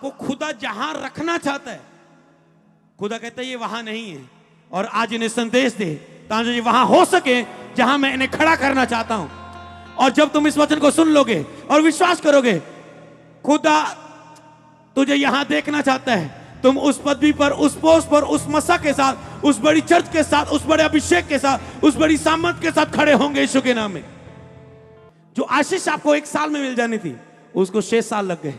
आपको खुदा जहां रखना चाहता है, खुदा कहता है ये वहां नहीं है, और आज इन्हें संदेश दे ताकि ये वहां हो सके जहां मैं इन्हें खड़ा करना चाहता हूं। और जब तुम इस वचन को सुन लोगे और विश्वास करोगे, खुदा तुझे यहां देखना चाहता है, तुम उस पदवी पर, उस पोस्ट पर, उस मसा के साथ, उस बड़ी चर्च के साथ, उस बड़े अभिषेक के साथ, उस बड़ी सामर्थ के साथ खड़े होंगे यीशु के नाम में। जो आशीष आपको 1 साल में मिल जानी थी, उसको 6 साल लग गए।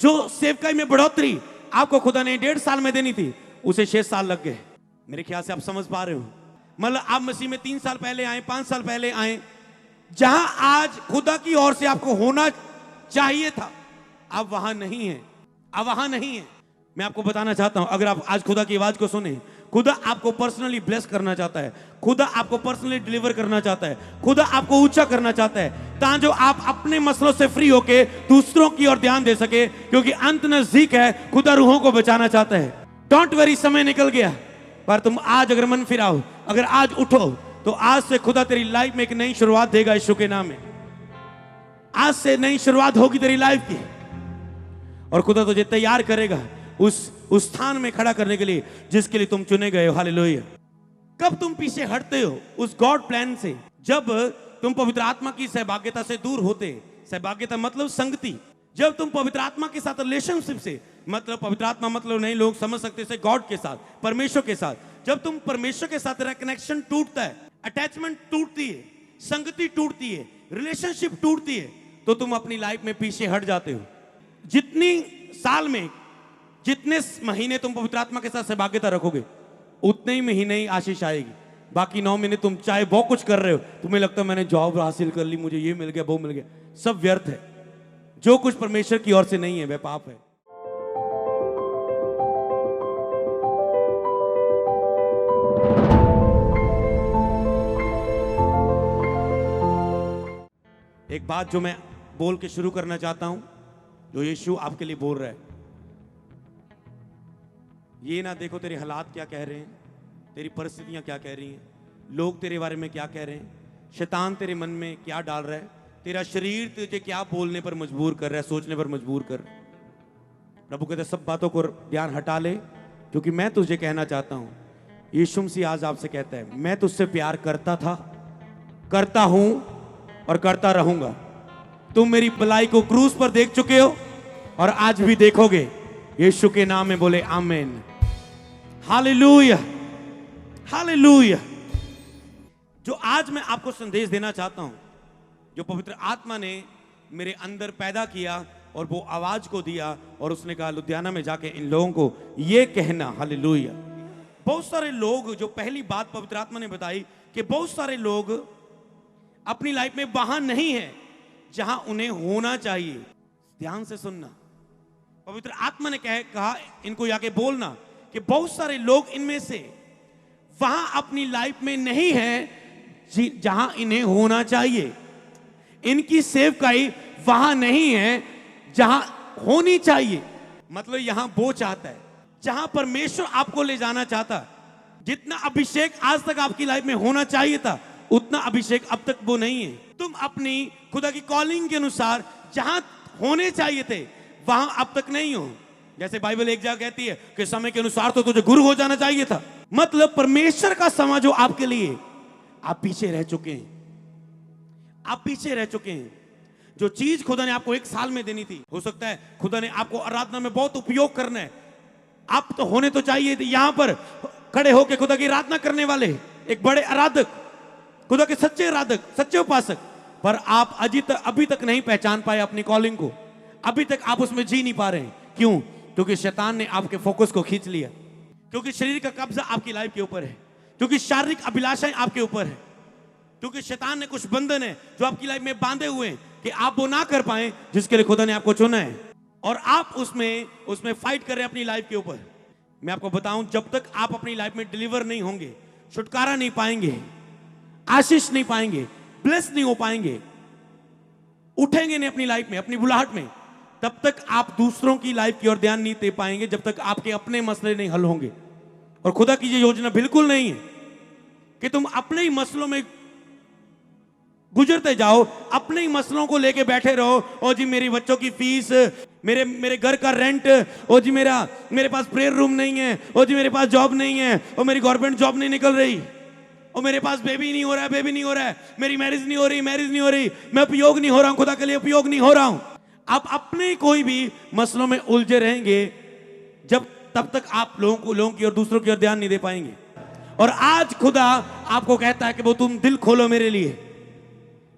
जो सेवकाई में बढ़ोतरी आपको खुदा ने 1.5 साल में देनी थी, उसे 6 साल लग गए। मेरे ख्याल से आप समझ पा रहे हो। मतलब आप मसीह में 3 साल पहले आए, 5 साल पहले आए, जहां आज खुदा की ओर से आपको होना चाहिए था, आप वहां नहीं है, आप वहां नहीं है। मैं आपको बताना चाहता हूं, अगर आप आज खुदा की आवाज को सुने, खुदा आपको पर्सनली ब्लेस करना चाहता है, खुदा आपको पर्सनली डिलीवर करना चाहता है, खुदा आपको ऊंचा करना चाहता है, ताकि जो आप अपने मसलों से फ्री होके दूसरों की ओर ध्यान दे सके, क्योंकि अंत नजदीक है। खुदा रूहों को बचाना चाहता है। डोंट वरी, समय निकल गया, पर तुम आज अगर मन फिराओ, अगर आज उठो, तो आज से खुदा तेरी लाइफ में एक नई शुरुआत देगा यीशु के नाम में। आज से नई शुरुआत होगी तेरी लाइफ की, और खुदा तुझे तैयार करेगा उस स्थान में खड़ा करने के लिए जिसके लिए तुम चुने गए हो। हालेलुया। कब तुम पीछे हटते हो उस गॉड प्लान से? जब तुम पवित्र आत्मा की सहभागिता से दूर होते। सहभागिता मतलब संगति। जब तुम पवित्र आत्मा के साथ रिलेशनशिप से, मतलब पवित्र आत्मा मतलब नहीं लोग समझ सकते से गॉड के साथ, परमेश्वर के साथ, जब तुम परमेश्वर के साथ कनेक्शन टूटता है, अटैचमेंट टूटती है, संगति टूटती है, रिलेशनशिप टूटती है, तो तुम अपनी लाइफ में पीछे हट जाते हो। जितनी साल में, जितने महीने तुम पवित्र आत्मा के साथ सहभागिता रखोगे, उतने ही महीने ही आशीष आएगी। बाकी 9 महीने तुम चाहे बहुत कुछ कर रहे हो, तुम्हें लगता है मैंने जॉब हासिल कर ली, मुझे ये मिल गया, वो मिल गया, सब व्यर्थ है। जो कुछ परमेश्वर की ओर से नहीं है वह पाप है। एक बात जो मैं बोल के शुरू करना चाहता हूं, जो यीशु आपके लिए बोल रहा है, ये ना देखो तेरे हालात क्या कह रहे हैं, तेरी परिस्थितियां क्या कह रही हैं, लोग तेरे बारे में क्या कह रहे हैं, शैतान तेरे मन में क्या डाल रहा है, तेरा शरीर तुझे क्या बोलने पर मजबूर कर रहा है, सोचने पर मजबूर कर। प्रभु कहते सब बातों को ध्यान हटा ले, क्योंकि मैं तुझे कहना चाहता हूं। यीशु मसीह आज आपसे कहता है, मैं तुझसे प्यार करता था, करता हूं और करता रहूंगा। तुम मेरी भलाई को क्रूस पर देख चुके हो और आज भी देखोगे। यीशु के नाम में बोले आमीन। Hallelujah, hallelujah. जो आज मैं आपको संदेश देना चाहता हूं, जो पवित्र आत्मा ने मेरे अंदर पैदा किया और वो आवाज को दिया, और उसने कहा लुधियाना में जाके इन लोगों को ये कहना। हालेलुया। बहुत सारे लोग, जो पहली बात पवित्र आत्मा ने बताई कि बहुत सारे लोग अपनी लाइफ में वहां नहीं है जहां उन्हें होना चाहिए। ध्यान से सुनना, पवित्र आत्मा ने कहा इनको जाके बोलना कि बहुत सारे लोग इनमें से वहां अपनी लाइफ में नहीं है जहां इन्हें होना चाहिए। इनकी सेवकाई वहां नहीं है जहां होनी चाहिए। मतलब यहां वो चाहता है, जहां परमेश्वर आपको ले जाना चाहता। जितना अभिषेक आज तक आपकी लाइफ में होना चाहिए था, उतना अभिषेक अब तक वो नहीं है। तुम अपनी खुदा की कॉलिंग के अनुसार जहां होने चाहिए थे, वहां अब तक नहीं हो। जैसे बाइबल एक जगह कहती है कि समय के अनुसार तो तुझे गुरु हो जाना चाहिए था। मतलब परमेश्वर का समय जो आपके लिए, आप पीछे रह चुके हैं, आप पीछे रह चुके हैं। जो चीज खुदा ने आपको 1 साल में देनी थी, हो सकता है खुदा ने आपको आराधना में बहुत उपयोग करना है। आप तो होने तो चाहिए यहां पर खड़े होकर खुदा की आराधना करने वाले, एक बड़े आराधक, खुदा के सच्चे आराधक, सच्चे उपासक, पर आप अभी तक नहीं पहचान पाए अपनी कॉलिंग को। अभी तक आप उसमें जी नहीं पा रहे हैं। क्यों? क्योंकि शैतान ने आपके फोकस को खींच लिया, क्योंकि शरीर का कब्जा आपकी लाइफ के ऊपर है, क्योंकि शारीरिक अभिलाषाएं आपके ऊपर है, क्योंकि शैतान ने कुछ बंधन है जो आपकी लाइफ में बांधे हुए हैं कि आप वो ना कर पाए जिसके लिए खुदा ने आपको चुना है, और आप उसमें फाइट कर रहे हैं अपनी लाइफ के ऊपर। मैं आपको बताऊं, जब तक आप अपनी लाइफ में डिलीवर नहीं होंगे, छुटकारा नहीं पाएंगे, आशीष नहीं पाएंगे, ब्लेस नहीं हो पाएंगे, उठेंगे नहीं अपनी लाइफ में, अपनी बुलाहट में, तब तक आप दूसरों की लाइफ की ओर ध्यान नहीं दे पाएंगे, जब तक आपके अपने मसले नहीं हल होंगे। और खुदा की ये योजना बिल्कुल नहीं है कि तुम अपने ही मसलों में गुजरते जाओ, अपने ही मसलों को लेके बैठे रहो, और जी मेरी बच्चों की फीस, मेरे मेरे घर का रेंट, ओ जी मेरे पास प्रेयर रूम नहीं है, ओ जी मेरे पास जॉब नहीं है, ओ मेरी गवर्नमेंट जॉब नहीं निकल रही, ओ मेरे पास बेबी नहीं हो रहा है, मेरी मैरिज नहीं हो रही, मैं उपयोग नहीं हो रहा हूं, खुदा के लिए उपयोग नहीं हो रहा हूं। आप अपने कोई भी मसलों में उलझे रहेंगे तब तक आप लोगों की और दूसरों की ओर ध्यान नहीं दे पाएंगे। और आज खुदा आपको कहता है कि वो तुम दिल खोलो मेरे लिए,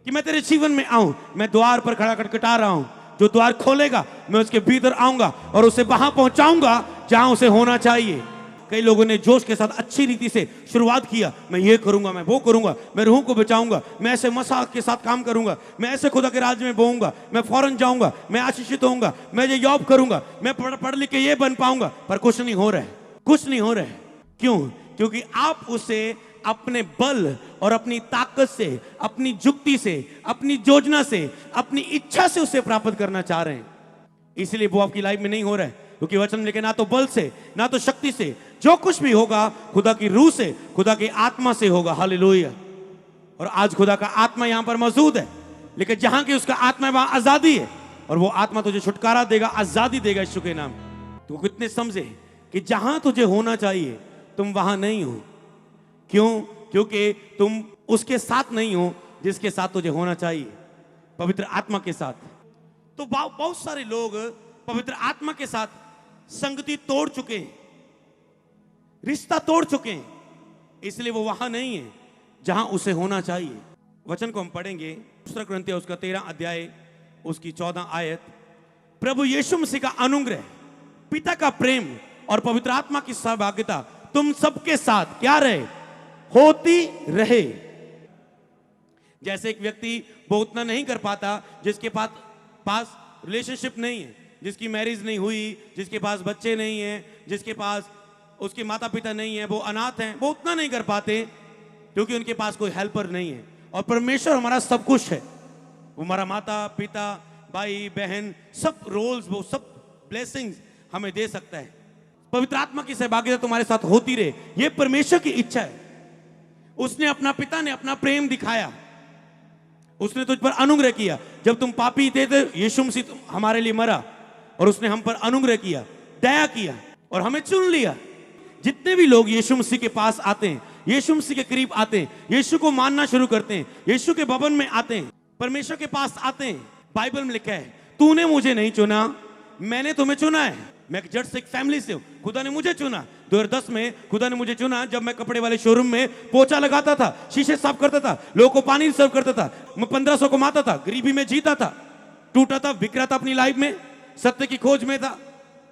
कि मैं तेरे जीवन में आऊं। मैं द्वार पर खड़ा खटखटा रहा हूं, जो द्वार खोलेगा मैं उसके भीतर आऊंगा और उसे वहां पहुंचाऊंगा जहां उसे होना चाहिए। कई लोगों ने जोश के साथ अच्छी रीति से शुरुआत किया, मैं ये करूंगा, मैं वो करूंगा, मैं रूह को बचाऊंगा, मैं ऐसे मसाक के साथ काम करूंगा, मैं ऐसे खुदा के राज्य में बोऊंगा, मैं फौरन जाऊंगा, मैं आशीषित होऊंगा, मैं ये जॉब करूंगा, मैं पढ़ लिख के ये बन पाऊंगा। पर कुछ नहीं हो रहा है, कुछ नहीं हो रहा है। क्यों? क्योंकि आप उसे अपने बल और अपनी ताकत से, अपनी जुक्ति से, अपनी योजना से, अपनी इच्छा से उसे प्राप्त करना चाह रहे हैं। इसलिए वो आपकी लाइफ में नहीं हो रहा है। क्योंकि वचन लेके ना तो बल से, ना तो शक्ति से, जो कुछ भी होगा खुदा की रूह से, खुदा की आत्मा से होगा। हालेलुया। और आज खुदा का आत्मा यहां पर मौजूद है, लेकिन जहां की उसका आत्मा है वहां आजादी है, और वो आत्मा तुझे छुटकारा देगा, आजादी देगा यीशु के नाम। तो कितने समझे कि जहां तुझे होना चाहिए तुम वहां नहीं हो। क्यों? क्योंकि तुम उसके साथ नहीं हो जिसके साथ तुझे होना चाहिए, पवित्र आत्मा के साथ। तो बहुत सारे लोग पवित्र आत्मा के साथ संगति तोड़ चुके हैं, रिश्ता तोड़ चुके हैं, इसलिए वो वहां नहीं है जहां उसे होना चाहिए। वचन को हम पढ़ेंगे, दूसरा कुरिन्थियों उसका 13 अध्याय उसकी 14 आयत। प्रभु यीशु मसीह का अनुग्रह, पिता का प्रेम और पवित्र आत्मा की सहभागिता तुम सबके साथ क्या रहे? होती रहे। जैसे एक व्यक्ति वो उतना नहीं कर पाता जिसके पास रिलेशनशिप नहीं है, जिसकी मैरिज नहीं हुई, जिसके पास बच्चे नहीं हैं, जिसके पास उसके माता पिता नहीं है, वो अनाथ हैं, वो उतना नहीं कर पाते क्योंकि उनके पास कोई हेल्पर नहीं है। और परमेश्वर हमारा सब कुछ है, वो हमारा माता पिता, भाई बहन, सब रोल्स, वो सब ब्लेसिंग्स हमें दे सकता है। पवित्र आत्मा की सहभागिता तुम्हारे साथ होती रहे, ये परमेश्वर की इच्छा है। उसने अपना पिता ने अपना प्रेम दिखाया, उसने तुझ पर अनुग्रह किया। जब तुम पापी थे तो यीशु मसीह हमारे लिए मरा और उसने हम पर अनुग्रह किया, दया किया और हमें चुन लिया। जितने भी लोग यीशु मसीह के पास आते हैं, यीशु मसीह के करीब आते हैं, यीशु को मानना शुरू करते हैं, यीशु के भवन में आते हैं, परमेश्वर के पास आते हैं, बाइबल में लिखा है तूने मुझे नहीं चुना, मैंने तुम्हें चुना है। मैं जट सिख फैमिली से हूं, खुदा ने मुझे चुना। 2010 में खुदा ने मुझे चुना, जब मैं कपड़े वाले शोरूम में पोछा लगाता था, शीशे साफ करता था, लोगों को पानी सर्व करता था, मैं 1500 कमाता था, गरीबी में जीता था, टूटा था, बिखरा था अपनी लाइफ में, सत्य की खोज में था,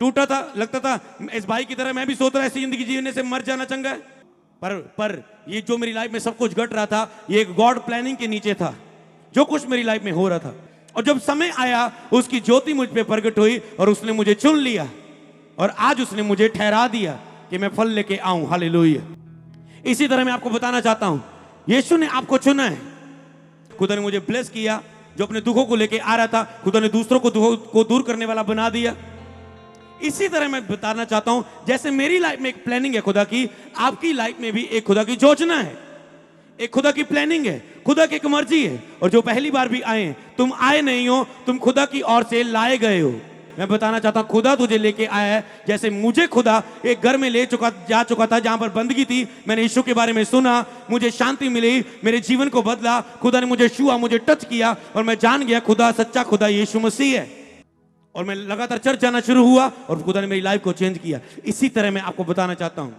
टूटा था, लगता था इस भाई की तरह मैं भी सोच रहा ऐसी जिंदगी जीने से मर जाना चंगा है। पर ये जो मेरी लाइफ में सब कुछ घट रहा था, ये एक गॉड प्लानिंग के नीचे था, जो कुछ मेरी लाइफ में हो रहा था। और जब समय आया, उसकी ज्योति मुझ पे प्रकट हुई और उसने मुझे चुन लिया और आज उसने मुझे ठहरा दिया कि मैं फल लेके आऊं। हालेलुया। इसी तरह मैं आपको बताना चाहता हूं, यीशु ने आपको चुना है। खुदा ने मुझे ब्लेस किया, जो अपने दुखों को लेके आ रहा था, खुदा ने दूसरों को दुखों को दूर करने वाला बना दिया। इसी तरह मैं बताना चाहता हूं, जैसे मेरी लाइफ में एक प्लानिंग है खुदा की, आपकी लाइफ में भी एक खुदा की योजना है, एक खुदा की प्लानिंग है, खुदा की एक मर्जी है। और जो पहली बार भी आए, तुम आए नहीं हो, तुम खुदा की ओर से लाए गए हो। मैं बताना चाहता हूं, खुदा तुझे लेके आया है। जैसे मुझे खुदा एक घर में जा चुका था जहां पर बंदगी थी, मैंने यीशु के बारे में सुना, मुझे शांति मिली, मेरे जीवन को बदला, खुदा ने मुझे छुआ, मुझे टच किया और मैं जान गया खुदा सच्चा खुदा यीशु मसीह है। और मैं लगातार चर्च जाना शुरू हुआ और खुदा ने मेरी लाइफ को चेंज किया। इसी तरह मैं आपको बताना चाहता हूं,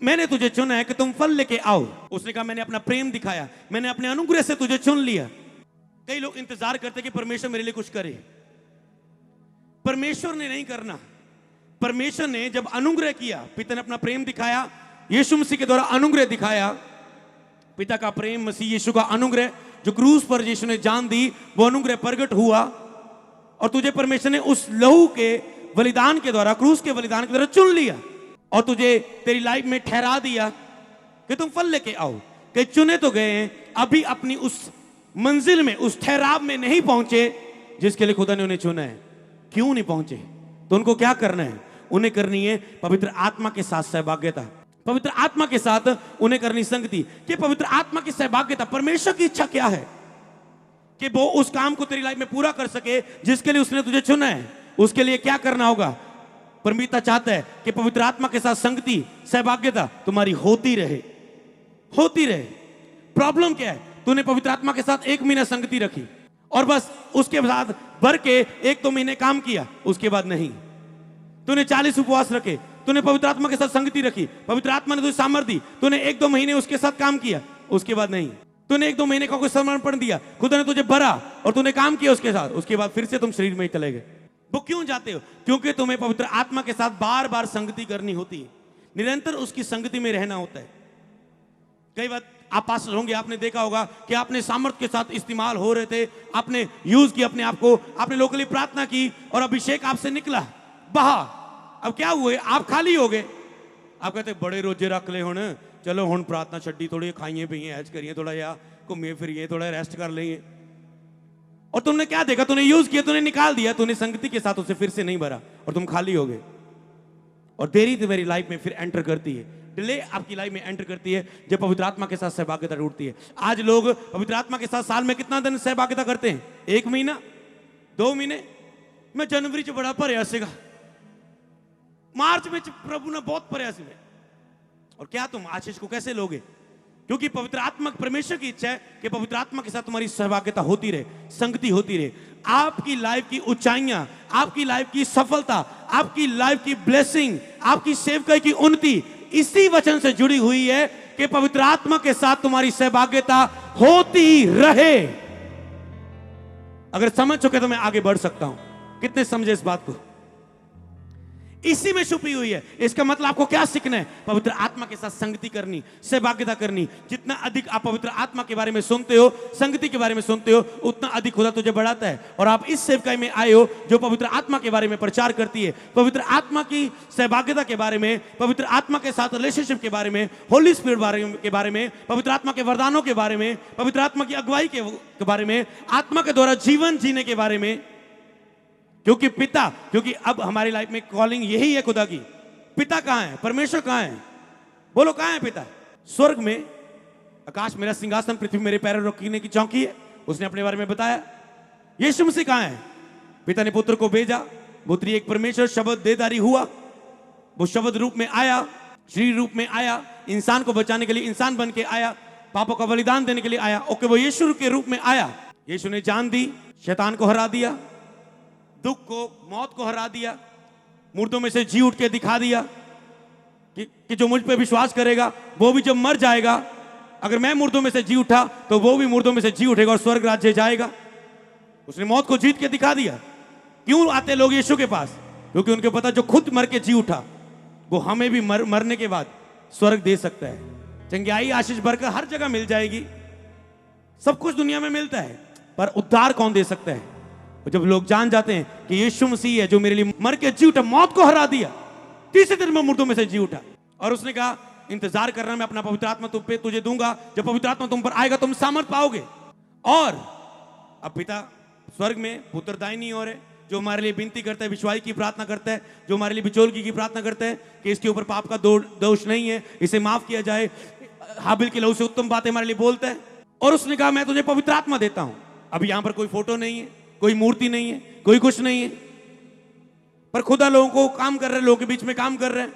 मैंने तुझे चुना है कि तुम फल लेके आओ। उसने कहा मैंने अपना प्रेम दिखाया, मैंने अपने अनुग्रह से तुझे चुन लिया। कई लोग इंतजार करते कि परमेश्वर मेरे लिए कुछ करे, परमेश्वर ने नहीं करना। परमेश्वर ने जब अनुग्रह किया, पिता ने अपना प्रेम दिखाया, यीशु मसीह के द्वारा अनुग्रह दिखाया, पिता का प्रेम, मसीह यीशु का अनुग्रह जो क्रूस पर यीशु ने जान दी, वो अनुग्रह प्रकट हुआ और तुझे परमेश्वर ने उस लहू के बलिदान के द्वारा, क्रूस के बलिदान के द्वारा चुन लिया और तुझे तेरी लाइफ में ठहरा दिया कि तुम फल लेके आओ। कि चुने तो गए हैं, अभी अपनी उस मंजिल में, उस ठहराव में नहीं पहुंचे जिसके लिए खुदा ने उन्हें चुना है। क्यों नहीं पहुंचे? तो उनको क्या करना है? उन्हें करनी है पवित्र आत्मा के साथ सहभागिता, पवित्र आत्मा के साथ उन्हें करनी संगति। कि पवित्र आत्मा की सहभागिता, परमेश्वर की इच्छा क्या है कि वो उस काम को तेरी लाइफ में पूरा कर सके जिसके लिए उसने तुझे चुना है। उसके लिए क्या करना होगा? परमेश्वर चाहता है कि पवित्र आत्मा के साथ संगति, सहभागिता तुम्हारी होती रहे, होती रहे। प्रॉब्लम क्या है? तूने पवित्र आत्मा के साथ 1 महीना संगति रखी और बस उसके बाद भर के 1-2 महीने काम किया, उसके बाद नहीं। तूने 40 उपवास रखे, तूने पवित्र आत्मा के साथ संगति रखी, पवित्र आत्मा ने तुझे सामर्थ्य दी, तूने 1-2 महीने उसके साथ काम किया, उसके बाद नहीं। तूने 1-2 महीने का कोई समर्पण दिया, खुदा ने तुझे भरा और तूने काम किया उसके साथ, उसके बाद फिर से तुम शरीर में ही चले गए। वो क्यों जाते हो? क्योंकि तुम्हें पवित्र आत्मा के साथ बार बार संगति करनी होती है, निरंतर उसकी संगति में रहना होता है। कई बार आप पास होंगे, आपने देखा होगा कि आपने सामर्थ्य के साथ इस्तेमाल हो रहे थे, आपने यूज किया अपने आप को, आपने लोगों के लिए प्रार्थना की और अभिषेक आपसे निकला, बहा। अब क्या हुए? आप खाली हो गए। आप कहते बड़े रोजे रख ले हुण, चलो हुण प्रार्थना छड्डी, थोड़ी खाइए पीए ऐज करिए, थोड़ा या घूमिए फिरिए, थोड़ा रेस्ट कर लेंगे। और तुमने क्या देखा? तूने यूज किया, तूने निकाल दिया, तूने संगति के साथ उसे फिर से नहीं भरा और तुम खाली हो गए। और देरी तुम्हारी लाइफ में फिर एंटर करती है, डिले आपकी लाइफ में एंटर करती है जब पवित्र आत्मा के साथ सहभागिता टूटती है। आज लोग पवित्र आत्मा के साथ साल में कितना दिन सहभागिता करते हैं? 1 महीना, 2 महीने। मैं जनवरी च बड़ा भरया सीगा, मार्च में प्रभु ने बहुत भरया सी मैं। और क्या तुम आशीष को कैसे लोगे? क्योंकि पवित्र आत्मा, परमेश्वर की इच्छा है कि पवित्र आत्मा के साथ तुम्हारी सहभागिता होती रहे, संगति होती रहे। आपकी लाइफ की ऊंचाइयां, आपकी लाइफ की सफलता, आपकी लाइफ की ब्लेसिंग, आपकी सेवकाई की उन्नति इसी वचन से जुड़ी हुई है कि पवित्र आत्मा के साथ तुम्हारी सहभागिता होती रहे। अगर समझ चुके तो मैं आगे बढ़ सकता हूं। कितने समझे इस बात को? इसी में छुपी हुई है। इसका मतलब आपको क्या सीखना है? पवित्र आत्मा के साथ संगति करनी, सहभागिता करनी। जितना अधिक आप पवित्र आत्मा के बारे में सुनते हो, संगति के बारे में सुनते हो, उतना अधिक खुदा तुझे बढ़ाता है। और आप इस सेवकाई में आए हो जो पवित्र आत्मा के बारे में प्रचार करती है, पवित्र आत्मा की सहभागिता के बारे में, पवित्र आत्मा के साथ रिलेशनशिप के बारे में, होली स्पिरिट के बारे में, पवित्र आत्मा के वरदानों के बारे में, पवित्र आत्मा की अगुवाई के बारे में, आत्मा के द्वारा जीवन जीने के बारे में। क्योंकि अब हमारी लाइफ में कॉलिंग यही है खुदा की। पिता कहां है? परमेश्वर कहां है? बोलो कहां है पिता? स्वर्ग में। आकाश मेरा सिंहासन, पृथ्वी मेरे पैरों रखने की चौकी है, उसने अपने बारे में बताया। यीशु मसीह कहां है? पिता ने पुत्र को भेजा, पुत्री एक परमेश्वर शब्द देदारी हुआ, वो शब्द रूप में आया, शरीर रूप में आया, इंसान को बचाने के लिए इंसान बन के आया, पापों का बलिदान देने के लिए आया। ओके, वो यीशु के रूप में आया। यीशु ने जान दी, शैतान को हरा दिया, दुख को, मौत को हरा दिया, मुर्दों में से जी उठ के दिखा दिया कि जो मुझ पे विश्वास करेगा वो भी जब मर जाएगा, अगर मैं मुर्दों में से जी उठा तो वो भी मुर्दों में से जी उठेगा और स्वर्ग राज्य जाएगा। उसने मौत को जीत के दिखा दिया। क्यों आते लोग यीशु के पास? क्योंकि उनको पता जो खुद मर के जी उठा वो हमें भी मरने के बाद स्वर्ग दे सकता है। चंगाई, आशीष, बरकत हर जगह मिल जाएगी, सब कुछ दुनिया में मिलता है, पर उद्धार कौन दे सकता है? जब लोग जान जाते हैं कि यीशु मसीह है जो मेरे लिए मर के जी उठा, मौत को हरा दिया, तीसरे दिन में मुर्दों में से जी उठा। और उसने कहा इंतजार करना, मैं अपना पवित्र आत्मा तुम पे तुझे दूंगा, जब पवित्र आत्मा तुम पर आएगा तुम सामर्थ पाओगे। और अब पिता स्वर्ग में पुत्र दाहिनी ओर है, जो हमारे लिए विनती करता है, विश्वास की प्रार्थना करता है, जो हमारे लिए बिचौलगी की प्रार्थना करता है कि इसके ऊपर पाप का दोष नहीं है, इसे माफ किया जाए, हाबिल के लहू से उत्तम बातें हमारे लिए बोलता है। और उसने कहा मैं तुझे पवित्र आत्मा देता हूं। अब यहां पर कोई फोटो नहीं है, कोई मूर्ति नहीं है, कोई कुछ नहीं है, पर खुदा लोगों को काम कर रहे हैं, लोगों के बीच में काम कर रहे हैं।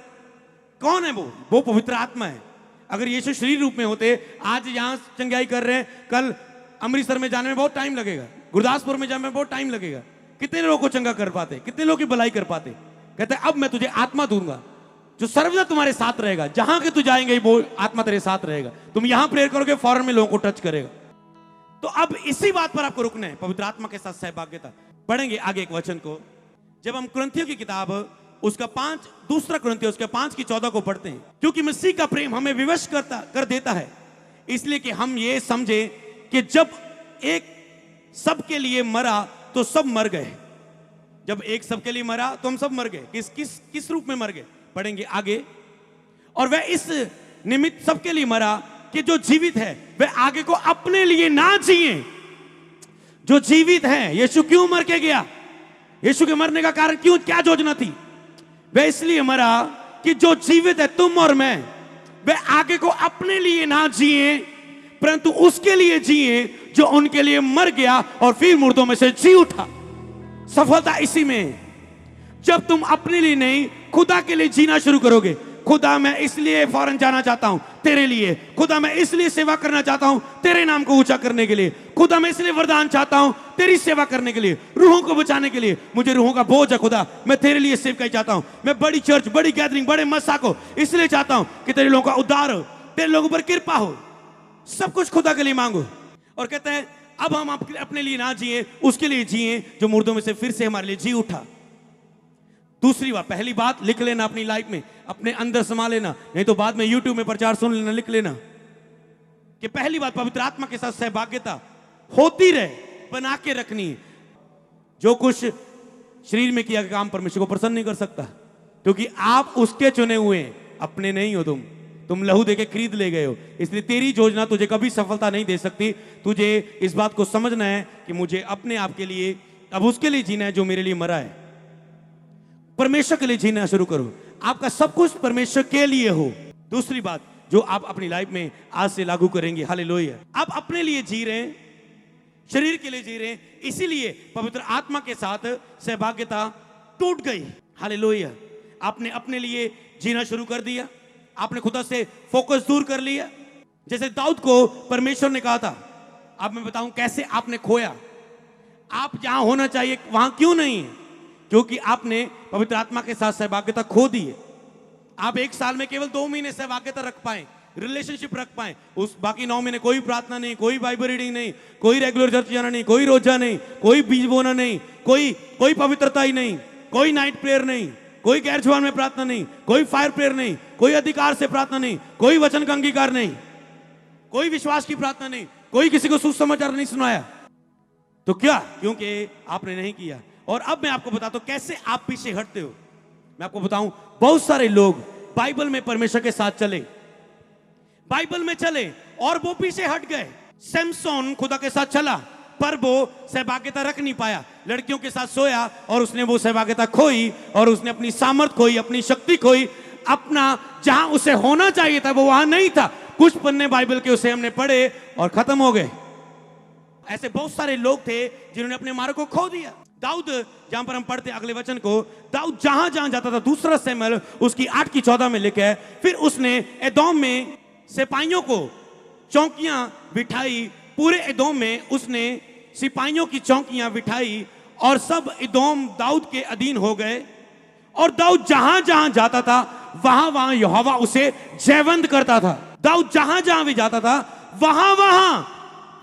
कौन है वो पवित्र आत्मा है। अगर यीशु शरीर रूप में होते, आज यहां चंगाई कर रहे हैं, कल अमृतसर में जाने में बहुत टाइम लगेगा, गुरदासपुर में जाने में बहुत टाइम लगेगा। कितने लोगों को चंगा कर पाते, कितने लोगों की भलाई कर पाते। कहते अब मैं तुझे आत्मा दूंगा जो सर्वदा तुम्हारे साथ रहेगा, जहां के तू जाएंगे वो आत्मा तेरे साथ रहेगा। तुम यहां प्रेयर करोगे, फौरन में लोगों को टच करेगा। तो अब इसी बात पर आपको रुकना है, पवित्र आत्मा के साथ सहभागिता। पढ़ेंगे आगे एक वचन को, जब हम कुरिन्थियों की किताब उसका 2 कुरिन्थियों उसके 5:14 को पढ़ते हैं। क्योंकि मसीह का प्रेम हमें विवश कर देता है, इसलिए कि हम ये समझे कि जब एक सबके लिए मरा तो सब मर गए। जब एक सबके लिए मरा तो हम सब मर गए। किस रूप में मर गए? पढ़ेंगे आगे। और वह इस निमित्त सबके लिए मरा कि जो जीवित है वह आगे को अपने लिए ना जिए। जो जीवित है, यीशु क्यों मर के गया? यीशु के मरने का कारण क्यों, क्या योजना थी? वह इसलिए मरा कि जो जीवित है, तुम और मैं, वह आगे को अपने लिए ना जिए परंतु उसके लिए जिए जो उनके लिए मर गया और फिर मुर्दों में से जी उठा। सफलता इसी में, जब तुम अपने लिए नहीं खुदा के लिए जीना शुरू करोगे, खुदा मैं इसलिए फॉरेन जाना चाहता हूं तेरे लिए, खुदा मैं इसलिए सेवा करना चाहता हूं तेरे नाम को ऊंचा करने के लिए, खुदा मैं इसलिए वरदान चाहता हूं तेरी सेवा करने के लिए, रूहों को बचाने के लिए, मुझे रूहों का बोझ है खुदा, मैं तेरे लिए सेवकाई चाहता हूं, मैं बड़ी चर्च, बड़ी गैदरिंग, बड़े मस्सा को इसलिए चाहता हूं कि तेरे लोगों का उद्धार हो, तेरे लोगों पर कृपा हो। सब कुछ खुदा के लिए मांगो। और कहते हैं अब हम अपने लिए ना जिए, उसके लिए जिए जो मुर्दों में से फिर से हमारे लिए जी उठा। दूसरी बात, पहली बात लिख लेना अपनी लाइफ में, अपने अंदर समा लेना, नहीं तो बाद में यूट्यूब में प्रचार सुन लेना, लिख लेना कि पहली बात पवित्र आत्मा के साथ सहभागिता होती रहे, बना के रखनी है। जो कुछ शरीर में किया काम परमेश्वर को प्रसन्न नहीं कर सकता, क्योंकि आप उसके चुने हुए हैं, अपने नहीं हो। तुम लहू देके खरीद ले गए हो, इसलिए तेरी योजना तुझे कभी सफलता नहीं दे सकती। तुझे इस बात को समझना है कि मुझे अपने आप के लिए अब उसके लिए जीना है जो मेरे लिए मरा है। परमेश्वर के लिए जीना शुरू करो, आपका सब कुछ परमेश्वर के लिए हो। दूसरी बात जो आप अपनी लाइफ में आज से लागू करेंगे, हालेलुया, आप अपने लिए जी रहे हैं, शरीर के लिए जी रहे हैं, इसीलिए पवित्र आत्मा के साथ सहभागिता टूट गई। हालेलुया, आपने अपने लिए जीना शुरू कर दिया, आपने खुदा से फोकस दूर कर लिया। जैसे दाऊद को परमेश्वर ने कहा था, अब मैं बताऊं कैसे आपने खोया। आप जहां होना चाहिए वहां क्यों नहीं है? क्योंकि आपने पवित्र आत्मा के साथ सहभागिता खो दी है। आप एक साल में केवल 2 महीने सहभागिता रख पाए, रिलेशनशिप रख पाए, उस बाकी 9 महीने कोई प्रार्थना नहीं, कोई बाइबल रीडिंग नहीं, कोई रेगुलर चर्च जाना नहीं, कोई रोजा नहीं, कोई बीज बोना नहीं, कोई पवित्रता ही नहीं, कोई नाइट प्रेयर नहीं, कोई गैर जुबान में प्रार्थना नहीं, कोई फायर प्रेयर नहीं, कोई अधिकार से प्रार्थना नहीं, कोई वचन का अंगीकार नहीं, कोई विश्वास की प्रार्थना नहीं, कोई किसी को सुसमाचार नहीं सुनाया। तो क्या? क्योंकि आपने नहीं किया। और अब मैं आपको बताता हूं कैसे आप पीछे हटते हो। मैं आपको बताऊं, बहुत सारे लोग बाइबल में परमेश्वर के साथ चले, बाइबल में चले और वो पीछे हट गए। सैमसन खुदा के साथ चला पर वो सहभागिता रख नहीं पाया, लड़कियों के साथ सोया और उसने वो सहभागिता खोई, और उसने अपनी सामर्थ खोई, अपनी शक्ति खोई, अपना जहां उसे होना चाहिए था वो वहां नहीं था। कुछ पन्ने बाइबल के उसे हमने पढ़े और खत्म हो गए। ऐसे बहुत सारे लोग थे जिन्होंने अपने मार्ग को खो दिया। दाऊद, जहां पर हम पढ़ते अगले वचन को, दाऊद जहां जहां जाता था, दूसरा शमूएल उसकी 8:14 में लिखा है, फिर उसने एदोम में सिपाहियों को चौकियां बिठाई, पूरे एदोम में उसने सिपाहियों की चौकियां बिठाई और सब एदोम दाऊद के अधीन हो गए। और दाऊद जहां जहां जाता था वहां वहां यहोवा उसे जयवंत करता था। दाऊद जहां जहां भी जाता था वहां वहां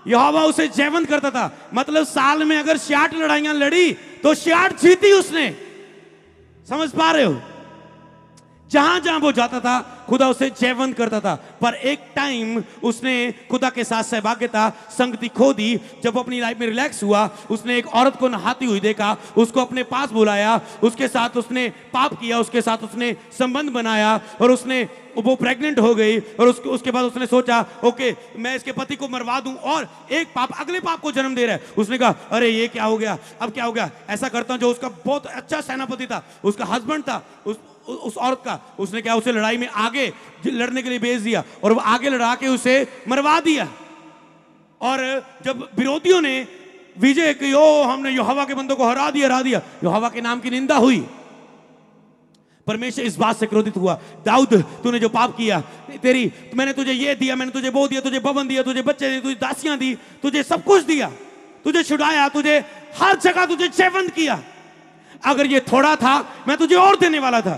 यहोवा उसे जयवंत करता था। मतलब साल में अगर 66 लड़ाइयां लड़ी तो 66 जीती उसने। समझ पा रहे हो? जहां जहां वो जाता था खुदा उसे जयवंत करता था। पर एक टाइम उसने खुदा के साथ सहभागिता, संगति खो दी। जब वो अपनी लाइफ में रिलैक्स हुआ, उसने एक औरत को नहाती हुई देखा, उसको अपने पास बुलाया, उसके साथ उसने पाप किया, उसके साथ उसने संबंध बनाया और वो प्रेग्नेंट हो गई। और उसके बाद उसने सोचा, ओके मैं इसके पति को मरवा दूं, और एक पाप अगले पाप को जन्म दे रहा है। उसने कहा अरे ये क्या हो गया, अब क्या हो गया, ऐसा करता हूं। जो उसका बहुत अच्छा सेनापति था, उसका हस्बैंड था उस औरत का, उसने क्या, उसे लड़ाई में आगे लड़ने के लिए भेज दिया और वो आगे लड़ा के उसे मरवा दिया। और जब विरोधियों ने विजय की, ओ हमने यहोवा के बंदों को हरा दिया, यहोवा के नाम की निंदा हुई। परमेश्वर इस बात से क्रोधित हुआ, दाऊद तूने जो पाप किया, मैंने तुझे ये दिया, मैंने तुझे वो दिया, तुझे भवन दिया, तुझे बच्चे दिए, तुझे दासियां दी, तुझे सब कुछ दिया, तुझे छुड़ाया, तुझे हर जगह तुझे जयवंत किया। अगर ये थोड़ा था मैं तुझे और देने वाला था,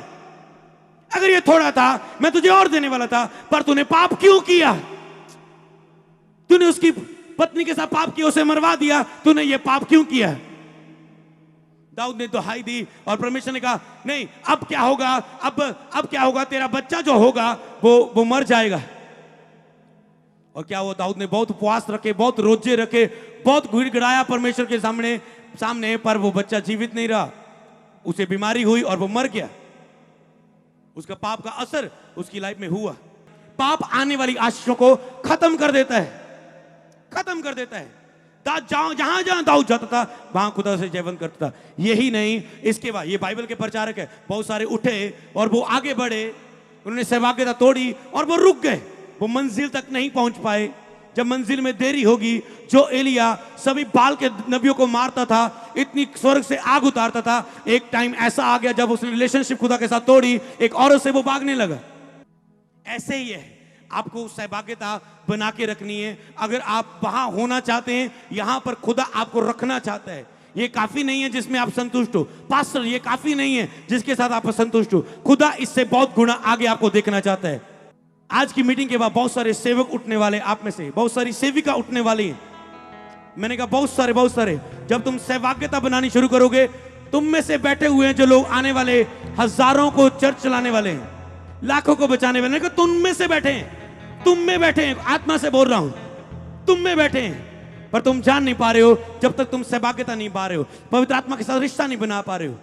अगर ये थोड़ा था मैं तुझे और देने वाला था, पर तूने पाप क्यों किया? तूने उसकी पत्नी के साथ पाप किया, उसे मरवा दिया, तूने ये पाप क्यों किया? दाऊद ने दुहाई दी और परमेश्वर ने कहा नहीं, अब क्या होगा, अब क्या होगा, तेरा बच्चा जो होगा वो मर जाएगा। और क्या हुआ, दाऊद ने बहुत उपवास रखे, बहुत रोजे रखे, बहुत गिड़गिड़ाया परमेश्वर के सामने, पर वो बच्चा जीवित नहीं रहा, उसे बीमारी हुई और वो मर गया। उसका पाप का असर उसकी लाइफ में हुआ। पाप आने वाली आशीषों को खत्म कर देता है। जहां जहां दाऊद जाता था वहां खुदा से जयवंत करता था। यही नहीं, इसके बाद ये बाइबल के प्रचारक है, बहुत सारे उठे और वो आगे बढ़े, उन्होंने सहभागिता तोड़ी और वो रुक गए, वो मंजिल तक नहीं पहुंच पाए। जब मंजिल में देरी होगी, जो एलिया सभी बाल के नबियों को मारता था, इतनी स्वर्ग से आग उतारता था, एक टाइम ऐसा आ गया जब उसने रिलेशनशिप खुदा के साथ तोड़ी, एक औरत से वो भागने लगा। ऐसे ही है, आपको सहभागिता बना के रखनी है। अगर आप वहां होना चाहते हैं, यहां पर खुदा आपको रखना चाहता है। ये काफी नहीं है जिसमें आप संतुष्ट हो पास्टर, ये काफी नहीं है जिसके साथ आप संतुष्ट हो। खुदा इससे बहुत गुना आगे आपको देखना चाहता है। आज की मीटिंग के बाद बहुत सारे सेवक उठने वाले, आप में से बहुत सारी सेविका उठने वाली हैं। मैंने कहा बहुत सारे। जब तुम सहभागिता बनानी शुरू करोगे, तुम में से बैठे हुए हैं जो लोग आने वाले हजारों को चर्च चलाने वाले हैं, लाखों को बचाने वाले हैं, तुम में से बैठे हैं, तुम में बैठे हैं, आत्मा से बोल रहा हूं, तुम में बैठे हैं। पर तुम जान नहीं पा रहे हो जब तक तुम सहभागिता नहीं पा रहे हो, पवित्र आत्मा के साथ रिश्ता नहीं बना पा रहे हो।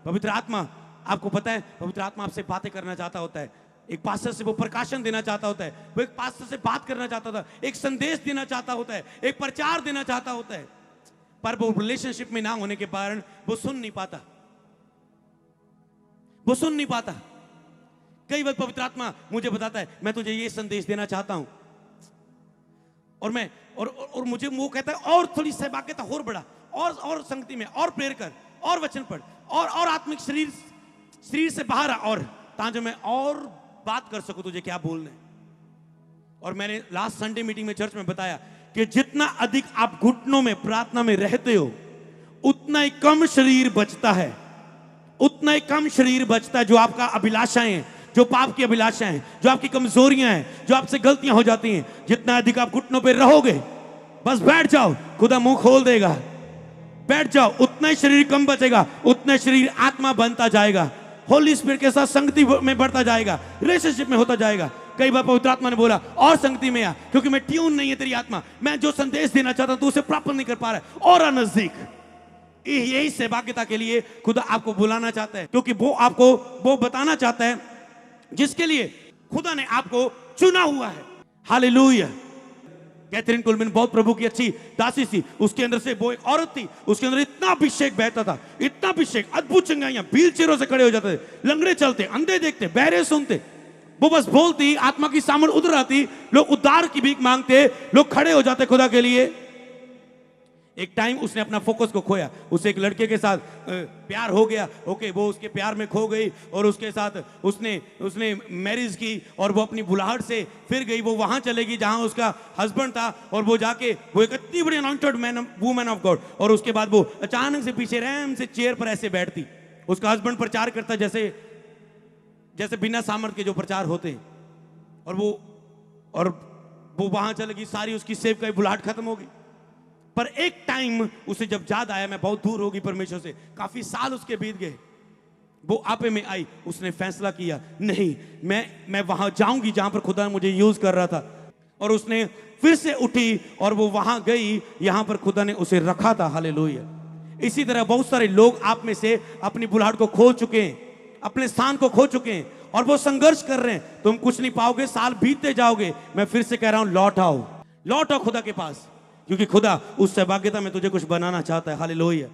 पवित्र आत्मा, आपको पता है, पवित्र आत्मा आपसे बातें करना चाहता होता है। एक पास्टर से वो प्रकाशन देना चाहता होता है, वो एक पास्टर से बात करना चाहता था, एक संदेश देना चाहता होता है, एक प्रचार देना चाहता होता है, पर वो रिलेशनशिप में ना होने के कारण वो सुन नहीं पाता, वो सुन नहीं पाता। कई बार पवित्र आत्मा मुझे बताता है, मैं तुझे ये संदेश देना चाहता हूं, और मैं और मुझे वो कहता है और थोड़ी सहभागिता और बढ़ा, और संगति में और प्रेयर कर, और वचन पढ़, और आत्मिक शरीर से बाहर आ, और ताकि मैं और बात कर सकूं तुझे क्या बोलना है। और मैंने लास्ट संडे मीटिंग में चर्च में बताया कि जितना अधिक आप घुटनों में प्रार्थना में रहते हो, उतना ही कम शरीर बचता है, उतना ही कम शरीर बचता है जो आपका अभिलाषाएं हैं, जो पाप की अभिलाषाएं हैं, जो आपकी कमजोरियां हैं, जो आपसे गलतियां हो जाती हैं। जितना अधिक आप घुटनों पे रहोगे, बस बैठ जाओ, खुदा मुंह खोल देगा, बैठ जाओ, उतना ही शरीर कम बचेगा, उतना शरीर आत्मा बनता जाएगा, होली स्पिरिट के साथ संगति में बढ़ता जाएगा, रिलेशनशिप में होता जाएगा। कई बार पवित्र आत्मा ने बोला और संगति में आ, क्योंकि मैं ट्यून नहीं है तेरी आत्मा, मैं जो संदेश देना चाहता हूं तू उसे प्राप्त नहीं कर पा रहा है, और नजदीक। यही सहभागिता के लिए खुदा आपको बुलाना चाहता है, क्योंकि वो आपको वो बताना चाहता है जिसके लिए खुदा ने आपको चुना हुआ है। हालेलुया। कैथरीन कुलमैन बहुत प्रभु की अच्छी दासी थी, उसके अंदर से वो एक औरत थी, उसके अंदर इतना अभिषेक बहता था, इतना अभिषेक, अद्भुत चंगाइयां, व्हील चेयरों से खड़े हो जाते थे, लंगड़े चलते, अंधे देखते, बहरे सुनते, वो बस बोलती, आत्मा की सामर्थ उधर आती, लोग उद्धार की भीख मांगते, लोग खड़े हो जाते खुदा के लिए। एक टाइम उसने अपना फोकस को खोया, उसे एक लड़के के साथ प्यार हो गया, ओके, वो उसके प्यार में खो गई, और उसके साथ उसने मैरिज की, और वो अपनी बुलाहट से फिर गई, वो वहां चलेगी जहां उसका हस्बैंड था, और वो जाके वो एक इतनी बड़ी अनॉइंटेड वुमन ऑफ गॉड, और उसके बाद वो अचानक से पीछे रैम से चेयर पर ऐसे बैठती, उसका हस्बैंड प्रचार करता जैसे बिना सामर्थ के जो प्रचार होते, और वो वहां चलेगी, सारी उसकी सेवकाई की बुलाहट खत्म होगी। पर एक टाइम उसे जब याद आया मैं बहुत दूर होगी परमेश्वर से, काफी साल उसके बीत गए, वो आपे में आई, उसने फैसला किया नहीं, मैं वहां जाऊंगी जहां पर खुदा मुझे यूज कर रहा था, और उसने फिर से उठी और वो वहां गई, यहां पर खुदा ने उसे रखा था। हालेलुया। इसी तरह बहुत सारे लोग आप में से अपनी बुलाहट को खो चुके हैं, अपने स्थान को खो चुके हैं, और वो संघर्ष कर रहे हैं। तुम कुछ नहीं पाओगे, साल बीतते जाओगे। मैं फिर से कह रहा हूं, लौट आओ खुदा के पास, क्योंकि खुदा उस सहभागिता में तुझे कुछ बनाना चाहता है। हालेलुया।